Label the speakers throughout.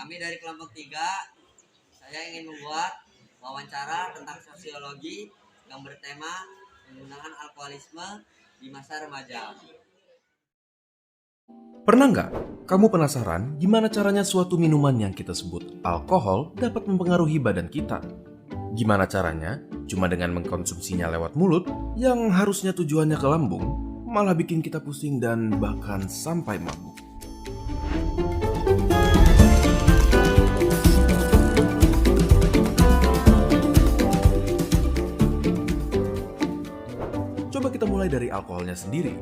Speaker 1: Kami dari kelompok 3, saya ingin membuat wawancara tentang sosiologi yang bertema penggunaan alkoholisme di masa remaja.
Speaker 2: Pernah nggak kamu penasaran gimana caranya suatu minuman yang kita sebut alkohol dapat mempengaruhi badan kita? Gimana caranya? Cuma dengan mengkonsumsinya lewat mulut yang harusnya tujuannya ke lambung, malah bikin kita pusing dan bahkan sampai mabuk. Coba kita mulai dari alkoholnya sendiri.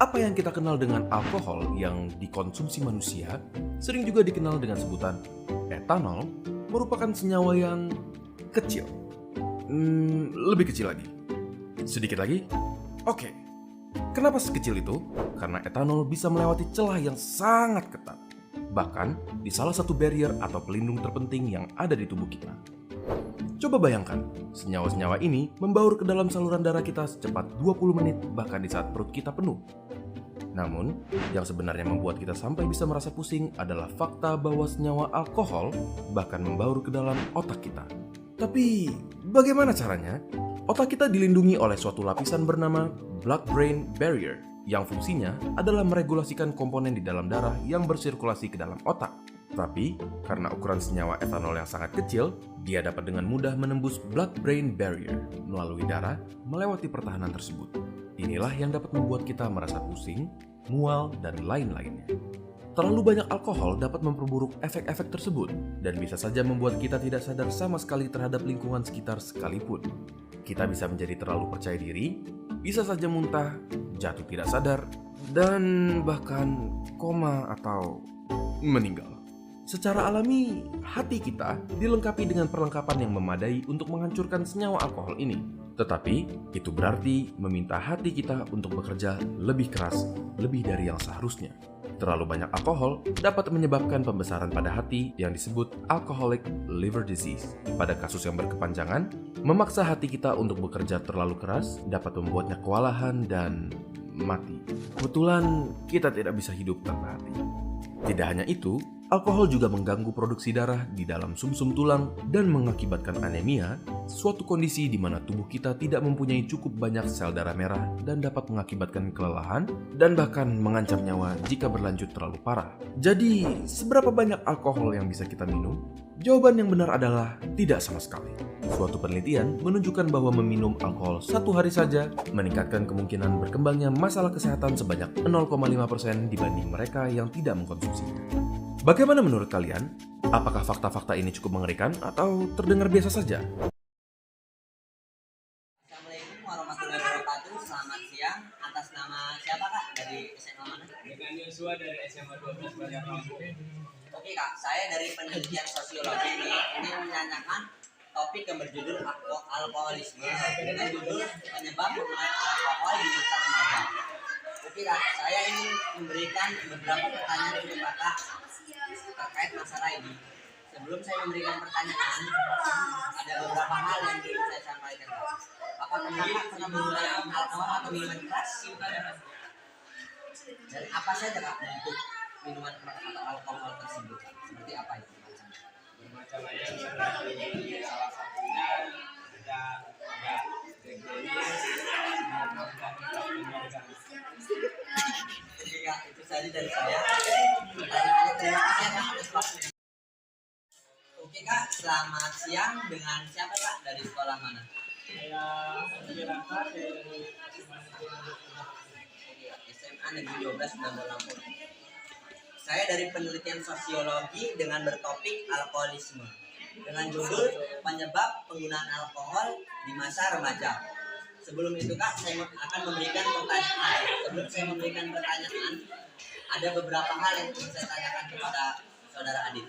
Speaker 2: Apa yang kita kenal dengan alkohol yang dikonsumsi manusia sering juga dikenal dengan sebutan etanol, merupakan senyawa yang kecil. Lebih kecil lagi. Sedikit lagi? Oke. Kenapa sekecil itu? Karena etanol bisa melewati celah yang sangat ketat. Bahkan di salah satu barrier atau pelindung terpenting yang ada di tubuh kita. Coba bayangkan, senyawa-senyawa ini membaur ke dalam saluran darah kita secepat 20 menit bahkan di saat perut kita penuh. Namun, yang sebenarnya membuat kita sampai bisa merasa pusing adalah fakta bahwa senyawa alkohol bahkan membaur ke dalam otak kita. Tapi, bagaimana caranya? Otak kita dilindungi oleh suatu lapisan bernama blood-brain barrier yang fungsinya adalah meregulasikan komponen di dalam darah yang bersirkulasi ke dalam otak. Tapi, karena ukuran senyawa etanol yang sangat kecil, dia dapat dengan mudah menembus blood-brain barrier melalui darah melewati pertahanan tersebut. Inilah yang dapat membuat kita merasa pusing, mual, dan lain-lainnya. Terlalu banyak alkohol dapat memperburuk efek-efek tersebut dan bisa saja membuat kita tidak sadar sama sekali terhadap lingkungan sekitar sekalipun. Kita bisa menjadi terlalu percaya diri, bisa saja muntah, jatuh tidak sadar, dan bahkan koma atau meninggal. Secara alami, hati kita dilengkapi dengan perlengkapan yang memadai untuk menghancurkan senyawa alkohol ini. Tetapi, itu berarti meminta hati kita untuk bekerja lebih keras, lebih dari yang seharusnya. Terlalu banyak alkohol dapat menyebabkan pembesaran pada hati yang disebut alcoholic liver disease. Pada kasus yang berkepanjangan, memaksa hati kita untuk bekerja terlalu keras dapat membuatnya kewalahan dan mati. Kebetulan, kita tidak bisa hidup tanpa hati. Tidak hanya itu, alkohol juga mengganggu produksi darah di dalam sumsum tulang dan mengakibatkan anemia, suatu kondisi di mana tubuh kita tidak mempunyai cukup banyak sel darah merah dan dapat mengakibatkan kelelahan dan bahkan mengancam nyawa jika berlanjut terlalu parah. Jadi, seberapa banyak alkohol yang bisa kita minum? Jawaban yang benar adalah tidak sama sekali. Suatu penelitian menunjukkan bahwa meminum alkohol 1 hari saja meningkatkan kemungkinan berkembangnya masalah kesehatan sebanyak 0,5% dibanding mereka yang tidak mengkonsumsinya. Bagaimana menurut kalian? Apakah fakta-fakta ini cukup mengerikan atau terdengar biasa saja?
Speaker 1: Assalamualaikum warahmatullahi wabarakatuh. Selamat siang. Atas nama siapa Kak? Dari SMA mana?
Speaker 3: Dengan Yosua dari SMA 12 Bandar Lampung.
Speaker 1: Oke Kak, saya dari penelitian sosiologi ini menanyakan topik yang berjudul alkoholisme dengan judul penyebab penggunaan alkohol di masa remaja. Oke Kak, saya ingin memberikan beberapa pertanyaan untuk Kakak terkait masalah ini. Sebelum saya memberikan pertanyaan, ada beberapa hal yang ingin saya sampaikan. Apakah Kakak pernah menggunakan alkohol atau minuman keras? Dan apa saja Kak bentuk minuman keras atau alkohol tersebut? Seperti apa itu?
Speaker 3: Bermacam-macam seperti salah satunya ada
Speaker 1: Oke Kak, itu saja dari saya. Pertanyaannya terima kasih Kak atas waktunya. Oke Kak, selamat siang. Dengan siapa Kak? Dari sekolah mana?
Speaker 3: saya Wirata dari
Speaker 1: SMA Negeri 12 Bandar Lampung. Saya dari penelitian sosiologi dengan bertopik alkoholisme dengan judul penyebab penggunaan alkohol di masa remaja. Sebelum itu Kak, saya akan memberikan pertanyaan. Sebelum saya memberikan pertanyaan, ada beberapa hal yang ingin saya tanyakan kepada saudara Adit.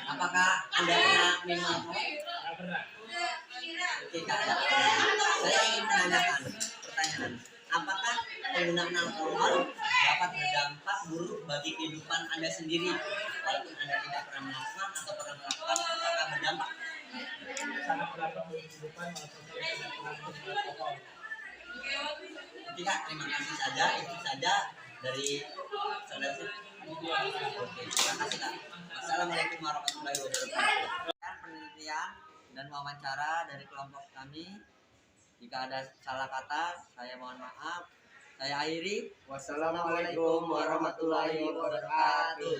Speaker 1: Apakah Anda pernah minum alkohol? Oke Kak, saya ingin menanyakan pertanyaan. Apakah penggunaan alkohol dapat berdampak buruk bagi kehidupan Anda sendiri? Walaupun Anda tidak pernah melakukan atau pernah melakukan, apakah berdampak?
Speaker 3: sangat berdampak bagi kehidupan walaupun saya tidak pernah minum alkohol.
Speaker 1: Oke Kak, terima kasih saja. Itu saja dari saudara saya. Oke, terima kasih Kak. Assalamualaikum warahmatullahi wabarakatuh. Penelitian dan wawancara dari kelompok kami. Jika ada salah kata, saya mohon maaf. Saya akhiri.
Speaker 4: Wassalamualaikum warahmatullahi wabarakatuh.